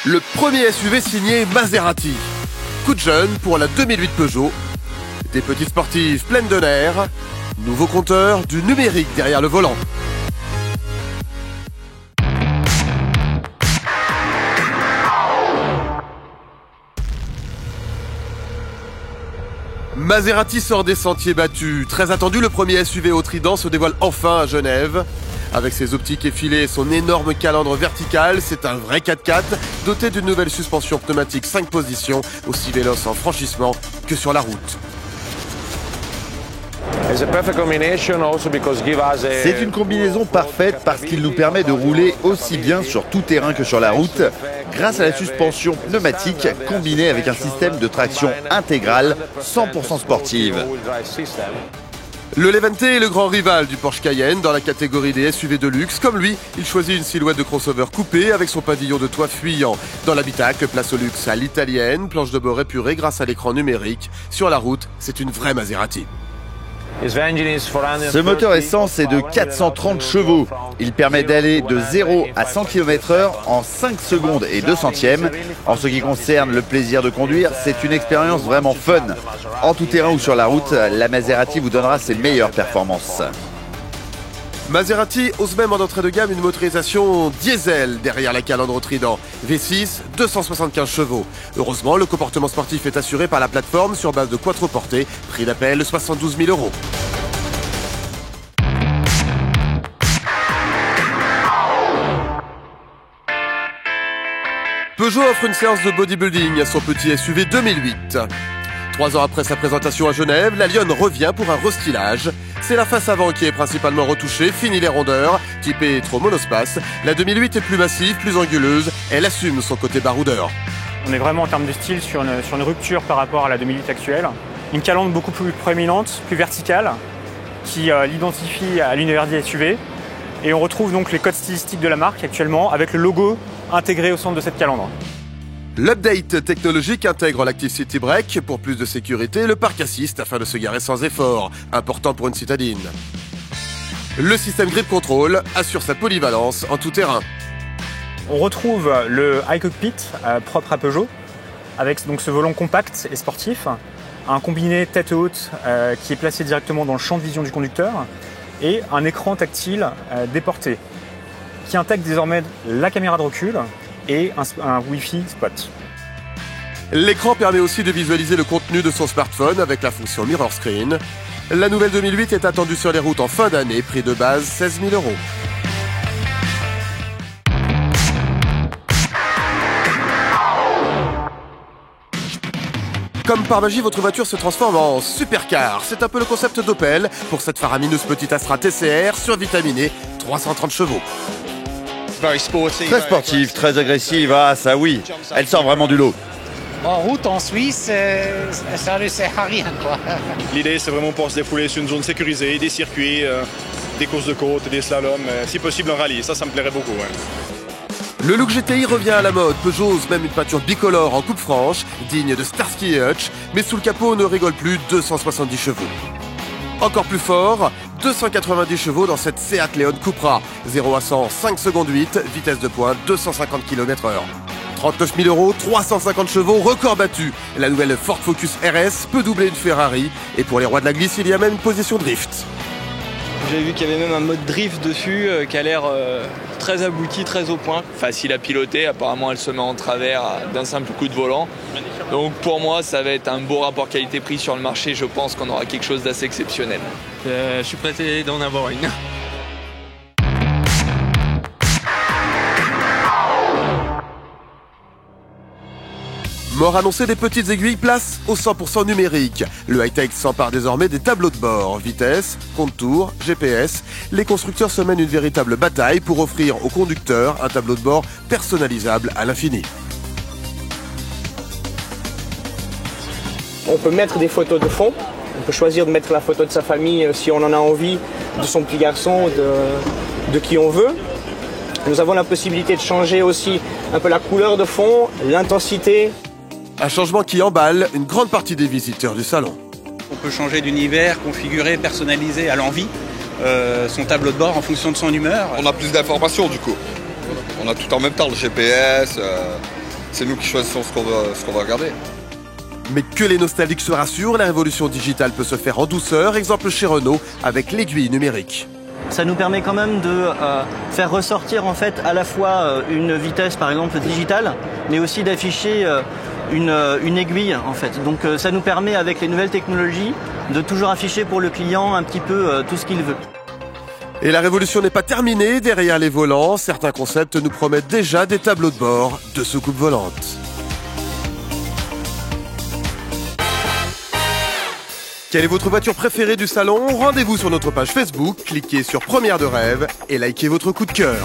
Le premier SUV signé Maserati. Coup de jeune pour la 2008 Peugeot. Des petites sportives pleines de nerfs. Nouveau compteur, du numérique derrière le volant. Maserati sort des sentiers battus. Très attendu, le premier SUV au Trident se dévoile enfin à Genève. Avec ses optiques effilées et son énorme calandre vertical, c'est un vrai 4x4 doté d'une nouvelle suspension pneumatique 5 positions, aussi véloce en franchissement que sur la route. C'est une combinaison parfaite parce qu'il nous permet de rouler aussi bien sur tout terrain que sur la route grâce à la suspension pneumatique combinée avec un système de traction intégrale 100% sportive. Le Levante est le grand rival du Porsche Cayenne dans la catégorie des SUV de luxe. Comme lui, il choisit une silhouette de crossover coupé avec son pavillon de toit fuyant. Dans l'habitacle, place au luxe à l'italienne, planche de bord épurée grâce à l'écran numérique. Sur la route, c'est une vraie Maserati. Ce moteur essence est de 430 chevaux. Il permet d'aller de 0 à 100 km/h en 5 secondes et 2 centièmes. En ce qui concerne le plaisir de conduire, c'est une expérience vraiment fun. En tout terrain ou sur la route, la Maserati vous donnera ses meilleures performances. Maserati ose même en entrée de gamme une motorisation diesel derrière la calandre au Trident. V6, 275 chevaux. Heureusement, le comportement sportif est assuré par la plateforme sur base de quattroportées, prix d'appel 72 000 €. Peugeot offre une séance de bodybuilding à son petit SUV 2008. 3 ans après sa présentation à Genève, la Lionne revient pour un restylage. C'est la face avant qui est principalement retouchée, fini les rondeurs, typée trop monospace. La 2008 est plus massive, plus anguleuse, elle assume son côté baroudeur. On est vraiment en termes de style sur une rupture par rapport à la 2008 actuelle. Une calandre beaucoup plus proéminente, plus verticale, qui l'identifie à l'univers des SUV. Et on retrouve donc les codes stylistiques de la marque actuellement avec le logo intégré au centre de cette calandre. L'update technologique intègre l'Active City Brake pour plus de sécurité, le parc assist afin de se garer sans effort, important pour une citadine. Le système Grip Control assure sa polyvalence en tout terrain. On retrouve le iCockpit propre à Peugeot, avec donc ce volant compact et sportif, un combiné tête haute qui est placé directement dans le champ de vision du conducteur et un écran tactile déporté qui intègre désormais la caméra de recul et un Wi-Fi spot. L'écran permet aussi de visualiser le contenu de son smartphone avec la fonction Mirror Screen. La nouvelle 2008 est attendue sur les routes en fin d'année, prix de base 16 000 €. Comme par magie, votre voiture se transforme en supercar. C'est un peu le concept d'Opel pour cette faramineuse petite Astra TCR survitaminée, 330 chevaux. Très sportive, très agressive, ah ça oui, elle sort vraiment du lot. En route en Suisse, ça ne sert à rien, quoi. L'idée, c'est vraiment pour se défouler sur une zone sécurisée, des circuits, des courses de côte, des slaloms, si possible un rallye, ça me plairait beaucoup. Ouais. Le look GTI revient à la mode. Peugeot ose même une peinture bicolore en coupe franche, digne de Starsky et Hutch, mais sous le capot on ne rigole plus, 270 chevaux. Encore plus fort, 290 chevaux dans cette Seat Leon Cupra. 0 à 100, 5 secondes 8, vitesse de pointe 250 km/h. 39 000 €, 350 chevaux, record battu. La nouvelle Ford Focus RS peut doubler une Ferrari. Et pour les rois de la glisse, il y a même une position drift. J'ai vu qu'il y avait même un mode drift dessus qui a l'air très abouti, très au point. Facile à piloter, apparemment elle se met en travers d'un simple coup de volant. Donc pour moi ça va être un beau rapport qualité-prix sur le marché, je pense qu'on aura quelque chose d'assez exceptionnel. Je suis prêt d'en avoir une. Mort annoncé des petites aiguilles, place au 100% numérique. Le high-tech s'empare désormais des tableaux de bord. Vitesse, contour, GPS. Les constructeurs se mènent une véritable bataille pour offrir aux conducteurs un tableau de bord personnalisable à l'infini. On peut mettre des photos de fond. On peut choisir de mettre la photo de sa famille si on en a envie, de son petit garçon, de qui on veut. Nous avons la possibilité de changer aussi un peu la couleur de fond, l'intensité. Un changement qui emballe une grande partie des visiteurs du salon. On peut changer d'univers, configurer, personnaliser à l'envie son tableau de bord en fonction de son humeur. On a plus d'informations du coup. On a tout en même temps, le GPS, c'est nous qui choisissons ce qu'on va regarder. Mais que les nostalgiques se rassurent, la révolution digitale peut se faire en douceur, exemple chez Renault avec l'aiguille numérique. Ça nous permet quand même de faire ressortir en fait à la fois une vitesse par exemple digitale, mais aussi d'afficher une aiguille en fait. Donc ça nous permet avec les nouvelles technologies de toujours afficher pour le client un petit peu tout ce qu'il veut. Et la révolution n'est pas terminée, derrière les volants, certains concepts nous promettent déjà des tableaux de bord de soucoupe volante. Quelle est votre voiture préférée du salon? Rendez-vous sur notre page Facebook, cliquez sur Première de rêve et likez votre coup de cœur.